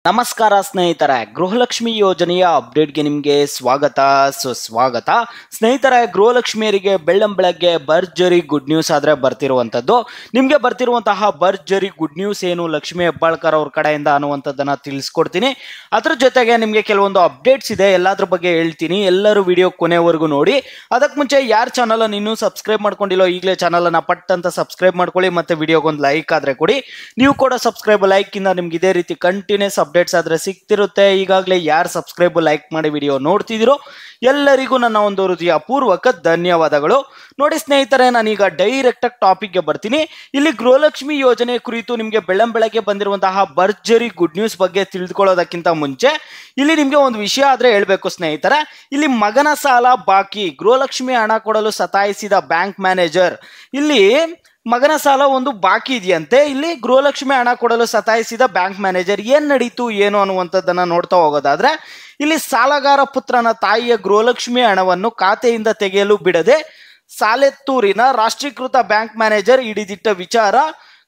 ನಮಸ್ಕಾರ ಸ್ನೇಹಿತರೆ, ಗೃಹಲಕ್ಷ್ಮಿ ಯೋಜನೆಯ ಅಪ್ಡೇಟ್ಗೆ ನಿಮಗೆ ಸ್ವಾಗತ ಸುಸ್ವಾಗತ. ಸ್ನೇಹಿತರೆ, ಗೃಹಲಕ್ಷ್ಮಿಯರಿಗೆ ಬೆಳ್ಳಂಬೆಳಗ್ಗೆ ಭರ್ಜರಿ ಗುಡ್ ನ್ಯೂಸ್ ಆದರೆ ಬರ್ತಿರುವಂಥದ್ದು. ನಿಮಗೆ ಬರ್ತಿರುವಂತಹ ಭರ್ಜರಿ ಗುಡ್ ನ್ಯೂಸ್ ಏನು, ಲಕ್ಷ್ಮಿ ಹೆಬ್ಬಾಳ್ಕರ್ ಅವ್ರ ಕಡೆಯಿಂದ ಅನ್ನುವಂಥದ್ದನ್ನು ತಿಳಿಸ್ಕೊಡ್ತೀನಿ. ಅದ್ರ ಜೊತೆಗೆ ನಿಮಗೆ ಕೆಲವೊಂದು ಅಪ್ಡೇಟ್ಸ್ ಇದೆ, ಎಲ್ಲದ್ರ ಬಗ್ಗೆ ಹೇಳ್ತೀನಿ. ಎಲ್ಲರೂ ವಿಡಿಯೋ ಕೊನೆವರೆಗೂ ನೋಡಿ. ಅದಕ್ಕೆ ಮುಂಚೆ ಯಾರು ಚಾನಲನ್ನು ಇನ್ನೂ ಸಬ್ಸ್ಕ್ರೈಬ್ ಮಾಡ್ಕೊಂಡಿಲ್ಲೋ ಈಗಲೇ ಚಾನಲನ್ನು ಪಟ್ ಅಂತ ಸಬ್ಸ್ಕ್ರೈಬ್ ಮಾಡ್ಕೊಳ್ಳಿ. ಮತ್ತು ವಿಡಿಯೋಗೊಂದು ಲೈಕ್ ಆದರೆ ಕೊಡಿ. ನೀವು ಕೂಡ ಸಬ್ಸ್ಕ್ರೈಬ್ ಲೈಕಿಂದ ನಿಮ್ಗೆ ಇದೇ ರೀತಿ ಕಂಟಿನ್ಯೂಸ್ ಅಪ್ಡೇಟ್ಸ್ ಆದ್ರೆ ಸಿಗ್ತಿರುತ್ತೆ. ಈಗಾಗಲೇ ಯಾರು ಸಬ್ಸ್ಕ್ರೈಬ್ ಲೈಕ್ ಮಾಡಿ ವಿಡಿಯೋ ನೋಡ್ತಿದ್ದೀರೋ ಎಲ್ಲರಿಗೂ ನನ್ನ ಒಂದು ಹೃದಯಪೂರ್ವಕ ಧನ್ಯವಾದಗಳು. ನೋಡಿ ಸ್ನೇಹಿತರೆ, ನಾನೀಗ ಡೈರೆಕ್ಟ್ ಆಗಿ ಟಾಪಿಕ್ಗೆ ಬರ್ತೀನಿ. ಇಲ್ಲಿ ಗೃಹಲಕ್ಷ್ಮಿ ಯೋಜನೆ ಕುರಿತು ನಿಮಗೆ ಬೆಳ್ಳಂಬೆಳಗ್ಗೆ ಬಂದಿರುವಂತಹ ಭರ್ಜರಿ ಗುಡ್ ನ್ಯೂಸ್ ಬಗ್ಗೆ ತಿಳಿದುಕೊಳ್ಳೋದಕ್ಕಿಂತ ಮುಂಚೆ ಇಲ್ಲಿ ನಿಮಗೆ ಒಂದು ವಿಷಯ ಆದ್ರೆ ಹೇಳ್ಬೇಕು ಸ್ನೇಹಿತರೆ. ಇಲ್ಲಿ ಮಗನ ಸಾಲ ಬಾಕಿ, ಗೃಹಲಕ್ಷ್ಮಿ ಹಣ ಕೊಡಲು ಸತಾಯಿಸಿದ ಬ್ಯಾಂಕ್ ಮ್ಯಾನೇಜರ್. ಇಲ್ಲಿ ಮಗನ ಸಾಲ ಒಂದು ಬಾಕಿ ಇದೆಯಂತೆ. ಇಲ್ಲಿ ಗೃಹಲಕ್ಷ್ಮಿ ಹಣ ಕೊಡಲು ಸತಾಯಿಸಿದ ಬ್ಯಾಂಕ್ ಮ್ಯಾನೇಜರ್. ಏನ್ ನಡೀತು ಏನು ಅನ್ನುವಂಥದ್ದನ್ನ ನೋಡ್ತಾ ಹೋಗೋದಾದ್ರೆ, ಇಲ್ಲಿ ಸಾಲಗಾರ ಪುತ್ರನ ತಾಯಿಯ ಗೃಹಲಕ್ಷ್ಮಿ ಹಣವನ್ನು ಖಾತೆಯಿಂದ ತೆಗೆಯಲು ಬಿಡದೆ ಸಾಲೆತ್ತೂರಿನ ರಾಷ್ಟ್ರೀಕೃತ ಬ್ಯಾಂಕ್ ಮ್ಯಾನೇಜರ್ ಹಿಡಿದಿಟ್ಟ ವಿಚಾರ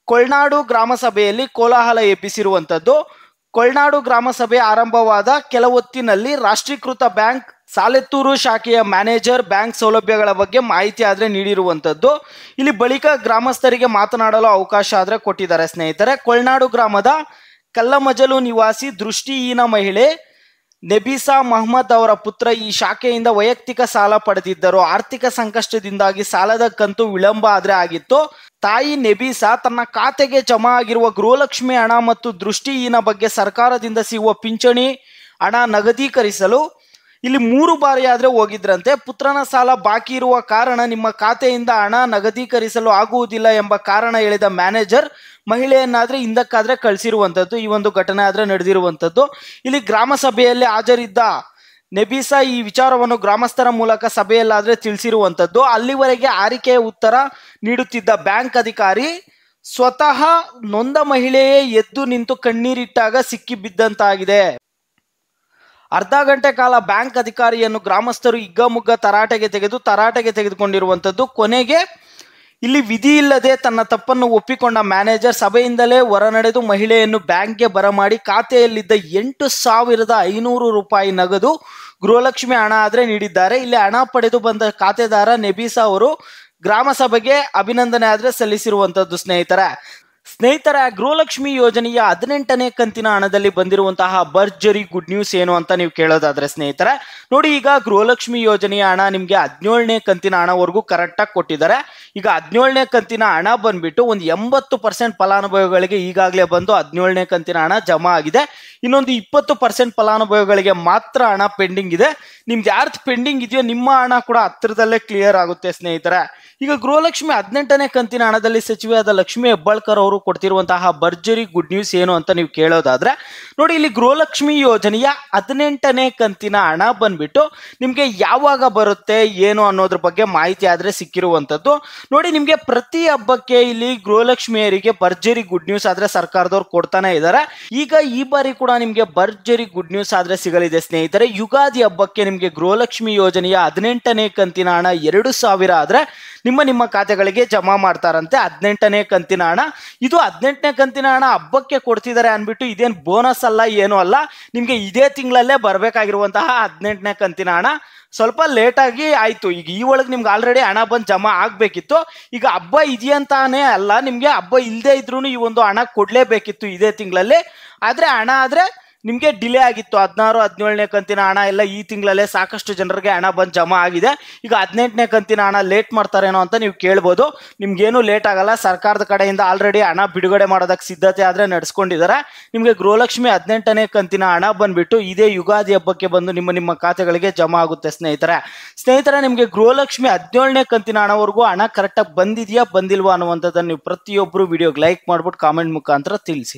ಕೊಳ್ನಾಡು ಗ್ರಾಮ ಸಭೆಯಲ್ಲಿ ಕೋಲಾಹಲ ಎಬ್ಬಿಸಿರುವಂಥದ್ದು. ಕೊಳ್ನಾಡು ಗ್ರಾಮ ಸಭೆ ಆರಂಭವಾದ ಕೆಲ ಹೊತ್ತಿನಲ್ಲಿ ರಾಷ್ಟ್ರೀಕೃತ ಬ್ಯಾಂಕ್ ಸಾಲೆತ್ತೂರು ಶಾಖೆಯ ಮ್ಯಾನೇಜರ್ ಬ್ಯಾಂಕ್ ಸೌಲಭ್ಯಗಳ ಬಗ್ಗೆ ಮಾಹಿತಿ ಆದ್ರೆ ನೀಡಿರುವಂಥದ್ದು. ಇಲ್ಲಿ ಬಳಿಕ ಗ್ರಾಮಸ್ಥರಿಗೆ ಮಾತನಾಡಲು ಅವಕಾಶ ಆದ್ರೆ ಕೊಟ್ಟಿದ್ದಾರೆ ಸ್ನೇಹಿತರೆ. ಕೊಳ್ನಾಡು ಗ್ರಾಮದ ಕಲ್ಲಮಜಲು ನಿವಾಸಿ ದೃಷ್ಟಿಹೀನ ಮಹಿಳೆ ನೆಬಿಸಾ ಮಹಮ್ಮದ್ ಅವರ ಪುತ್ರ ಈ ಶಾಖೆಯಿಂದ ವೈಯಕ್ತಿಕ ಸಾಲ ಪಡೆದಿದ್ದರು. ಆರ್ಥಿಕ ಸಂಕಷ್ಟದಿಂದಾಗಿ ಸಾಲದ ಕಂತು ವಿಳಂಬ ಆದ್ರೆ ಆಗಿತ್ತು. ತಾಯಿ ನೆಬಿಸಾ ತನ್ನ ಖಾತೆಗೆ ಜಮಾ ಆಗಿರುವ ಗೃಹಲಕ್ಷ್ಮಿ ಹಣ ಮತ್ತು ದೃಷ್ಟಿಹೀನ ಬಗ್ಗೆ ಸರ್ಕಾರದಿಂದ ಸಿಗುವ ಪಿಂಚಣಿ ಹಣ ನಗದೀಕರಿಸಲು ಇಲ್ಲಿ 3 ಬಾರಿ ಆದ್ರೆ ಹೋಗಿದ್ರಂತೆ. ಪುತ್ರನ ಸಾಲ ಬಾಕಿ ಇರುವ ಕಾರಣ ನಿಮ್ಮ ಖಾತೆಯಿಂದ ಹಣ ನಗದೀಕರಿಸಲು ಆಗುವುದಿಲ್ಲ ಎಂಬ ಕಾರಣ ಹೇಳಿದ ಮ್ಯಾನೇಜರ್ ಮಹಿಳೆಯನ್ನಾದ್ರೆ ಹಿಂದಕ್ಕಾದ್ರೆ ಕಳಿಸಿರುವಂಥದ್ದು. ಈ ಒಂದು ಘಟನೆ ಆದ್ರೆ ನಡೆದಿರುವಂಥದ್ದು. ಇಲ್ಲಿ ಗ್ರಾಮ ಸಭೆಯಲ್ಲಿ ಹಾಜರಿದ್ದ ನೆಬಿಸಾ ಈ ವಿಚಾರವನ್ನು ಗ್ರಾಮಸ್ಥರ ಮೂಲಕ ಸಭೆಯಲ್ಲಾದ್ರೆ ತಿಳಿಸಿರುವಂಥದ್ದು. ಅಲ್ಲಿವರೆಗೆ ಆರಿಕೆಯ ಉತ್ತರ ನೀಡುತ್ತಿದ್ದ ಬ್ಯಾಂಕ್ ಅಧಿಕಾರಿ ಸ್ವತಃ ನೊಂದ ಮಹಿಳೆಯೇ ಎದ್ದು ನಿಂತು ಕಣ್ಣೀರಿಟ್ಟಾಗ ಸಿಕ್ಕಿಬಿದ್ದಂತಾಗಿದೆ. ಅರ್ಧ ಗಂಟೆ ಕಾಲ ಬ್ಯಾಂಕ್ ಅಧಿಕಾರಿಯನ್ನು ಗ್ರಾಮಸ್ಥರು ಹಿಗ್ಗಾಮುಗ್ಗಾ ತರಾಟೆಗೆ ತೆಗೆದುಕೊಂಡಿರುವಂಥದ್ದು. ಕೊನೆಗೆ ಇಲ್ಲಿ ವಿಧಿ ಇಲ್ಲದೆ ತನ್ನ ತಪ್ಪನ್ನು ಒಪ್ಪಿಕೊಂಡ ಮ್ಯಾನೇಜರ್ ಸಭೆಯಿಂದಲೇ ಹೊರನಡೆದು ಮಹಿಳೆಯನ್ನು ಬ್ಯಾಂಕ್ಗೆ ಬರಮಾಡಿ ಖಾತೆಯಲ್ಲಿದ್ದ 8,500 ರೂಪಾಯಿ ನಗದು ಗೃಹಲಕ್ಷ್ಮಿ ಹಣ ಆದ್ರೆ ನೀಡಿದ್ದಾರೆ. ಇಲ್ಲಿ ಹಣ ಪಡೆದು ಬಂದ ಖಾತೆದಾರ ನೆಬಿಸಾ ಅವರು ಗ್ರಾಮ ಸಭೆಗೆ ಅಭಿನಂದನೆ ಆದ್ರೆ ಸಲ್ಲಿಸಿರುವಂಥದ್ದು. ಸ್ನೇಹಿತರೆ, ಗೃಹಲಕ್ಷ್ಮಿ ಯೋಜನೆಯ 18ನೇ ಕಂತಿನ ಹಣದಲ್ಲಿ ಬಂದಿರುವಂತಹ ಭರ್ಜರಿ ಗುಡ್ ನ್ಯೂಸ್ ಏನು ಅಂತ ನೀವು ಕೇಳೋದಾದ್ರೆ ಸ್ನೇಹಿತರೆ, ನೋಡಿ, ಈಗ ಗೃಹಲಕ್ಷ್ಮಿ ಯೋಜನೆಯ ಹಣ ನಿಮಗೆ 17ನೇ ಕಂತಿನ ಹಣವರೆಗೂ ಕರೆಕ್ಟಾಗಿ ಕೊಟ್ಟಿದ್ದಾರೆ. ಈಗ 17ನೇ ಕಂತಿನ ಹಣ ಬಂದ್ಬಿಟ್ಟು ಒಂದು 80% ಫಲಾನುಭವಿಗಳಿಗೆ ಈಗಾಗಲೇ ಬಂದು 17ನೇ ಕಂತಿನ ಹಣ ಜಮಾ ಆಗಿದೆ. ಇನ್ನೊಂದು 20% ಫಲಾನುಭವಿಗಳಿಗೆ ಮಾತ್ರ ಹಣ ಪೆಂಡಿಂಗ್ ಇದೆ. ನಿಮ್ದು ಯಾರ್ದು ಪೆಂಡಿಂಗ್ ಇದೆಯೋ ನಿಮ್ಮ ಹಣ ಕೂಡ ಹತ್ತಿರದಲ್ಲೇ ಕ್ಲಿಯರ್ ಆಗುತ್ತೆ ಸ್ನೇಹಿತರೆ. ಈಗ ಗೃಹಲಕ್ಷ್ಮಿ 18ನೇ ಕಂತಿನ ಹಣದಲ್ಲಿ ಸಚಿವೆಯಾದ ಲಕ್ಷ್ಮಿ ಹೆಬ್ಬಾಳ್ಕರ್ ಅವರು ಕೊಡ್ತಿರುವಂತಹ ಭರ್ಜರಿ ಗುಡ್ ನ್ಯೂಸ್ ಏನು ಅಂತ ನೀವು ಕೇಳೋದಾದ್ರೆ, ನೋಡಿ, ಇಲ್ಲಿ ಗೃಹಲಕ್ಷ್ಮಿ ಯೋಜನೆಯ 18ನೇ ಕಂತಿನ ಹಣ ಬಂದ್ಬಿಟ್ಟು ನಿಮ್ಗೆ ಯಾವಾಗ ಬರುತ್ತೆ ಏನು ಅನ್ನೋದ್ರ ಬಗ್ಗೆ ಮಾಹಿತಿ ಆದ್ರೆ ಸಿಕ್ಕಿರುವಂಥದ್ದು. ನೋಡಿ, ನಿಮ್ಗೆ ಪ್ರತಿ ಹಬ್ಬಕ್ಕೆ ಇಲ್ಲಿ ಗೃಹಲಕ್ಷ್ಮಿಯರಿಗೆ ಭರ್ಜರಿ ಗುಡ್ ನ್ಯೂಸ್ ಆದ್ರೆ ಸರ್ಕಾರದವ್ರು ಕೊಡ್ತಾನೆ ಇದ್ದಾರೆ. ಈಗ ಈ ಬಾರಿ ಕೂಡ ನಿಮ್ಗೆ ಭರ್ಜರಿ ಗುಡ್ ನ್ಯೂಸ್ ಆದ್ರೆ ಸಿಗಲಿದೆ ಸ್ನೇಹಿತರೆ. ಯುಗಾದಿ ಹಬ್ಬಕ್ಕೆ ನಿಮ್ಗೆ ಗೃಹಲಕ್ಷ್ಮಿ ಯೋಜನೆಯ 18ನೇ ಕಂತಿನ ಹಣ 2,000 ಆದ್ರೆ ನಿಮ್ಮ ಖಾತೆಗಳಿಗೆ ಜಮಾ ಮಾಡ್ತಾರಂತೆ. 18ನೇ ಕಂತಿನ ಹಣ ಇದು 18ನೇ ಕಂತಿನ ಹಣ ಹಬ್ಬಕ್ಕೆ ಕೊಡ್ತಿದ್ದಾರೆ ಅನ್ಬಿಟ್ಟು ಇದೇನು ಬೋನಸ್ ಅಲ್ಲ, ಏನು ಅಲ್ಲ. ನಿಮ್ಗೆ ಇದೇ ತಿಂಗಳಲ್ಲೇ ಬರಬೇಕಾಗಿರುವಂತಹ 18ನೇ ಕಂತಿನ ಹಣ ಸ್ವಲ್ಪ ಲೇಟ್ ಆಗಿ ಆಯ್ತು. ಈಗ ಈ ಒಳಗೆ ನಿಮ್ಗೆ ಆಲ್ರೆಡಿ ಹಣ ಬಂದು ಜಮಾ ಆಗ್ಬೇಕಿತ್ತು. ಈಗ ಹಬ್ಬ ಇದೆಯಂತಾನೆ ಅಲ್ಲ, ನಿಮ್ಗೆ ಹಬ್ಬ ಇಲ್ಲದೆ ಇದ್ರೂ ಈ ಒಂದು ಹಣ ಕೊಡ್ಲೇಬೇಕಿತ್ತು ಇದೇ ತಿಂಗಳಲ್ಲಿ. ಆದ್ರೆ ಹಣ ಆದ್ರೆ ನಿಮಗೆ ಡಿಲೇ ಆಗಿತ್ತು. 16, 17ನೇ ಕಂತಿನ ಹಣ ಎಲ್ಲ ಈ ತಿಂಗಳಲ್ಲೇ ಸಾಕಷ್ಟು ಜನರಿಗೆ ಹಣ ಬಂದು ಜಮಾ ಆಗಿದೆ. ಈಗ 18ನೇ ಕಂತಿನ ಹಣ ಲೇಟ್ ಮಾಡ್ತಾರೇನೋ ಅಂತ ನೀವು ಕೇಳ್ಬೋದು. ನಿಮ್ಗೇನು ಲೇಟ್ ಆಗಲ್ಲ. ಸರ್ಕಾರದ ಕಡೆಯಿಂದ ಆಲ್ರೆಡಿ ಹಣ ಬಿಡುಗಡೆ ಮಾಡೋದಕ್ಕೆ ಸಿದ್ಧತೆ ಆದರೆ ನಡೆಸ್ಕೊಂಡಿದ್ದಾರೆ. ನಿಮಗೆ ಗೃಹಲಕ್ಷ್ಮಿ 18ನೇ ಕಂತಿನ ಹಣ ಬಂದ್ಬಿಟ್ಟು ಇದೇ ಯುಗಾದಿ ಹಬ್ಬಕ್ಕೆ ಬಂದು ನಿಮ್ಮ ಖಾತೆಗಳಿಗೆ ಜಮಾ ಆಗುತ್ತೆ ಸ್ನೇಹಿತರೆ. ನಿಮಗೆ ಗೃಹಲಕ್ಷ್ಮಿ 17ನೇ ಕಂತಿನ ಹಣವರೆಗೂ ಹಣ ಕರೆಕ್ಟಾಗಿ ಬಂದಿದೆಯಾ ಬಂದಿಲ್ವಾ ಅನ್ನುವಂಥದ್ದನ್ನು ನೀವು ಪ್ರತಿಯೊಬ್ಬರು ವಿಡಿಯೋಗೆ ಲೈಕ್ ಮಾಡ್ಬಿಟ್ಟು ಕಾಮೆಂಟ್ ಮುಖಾಂತರ ತಿಳಿಸಿ.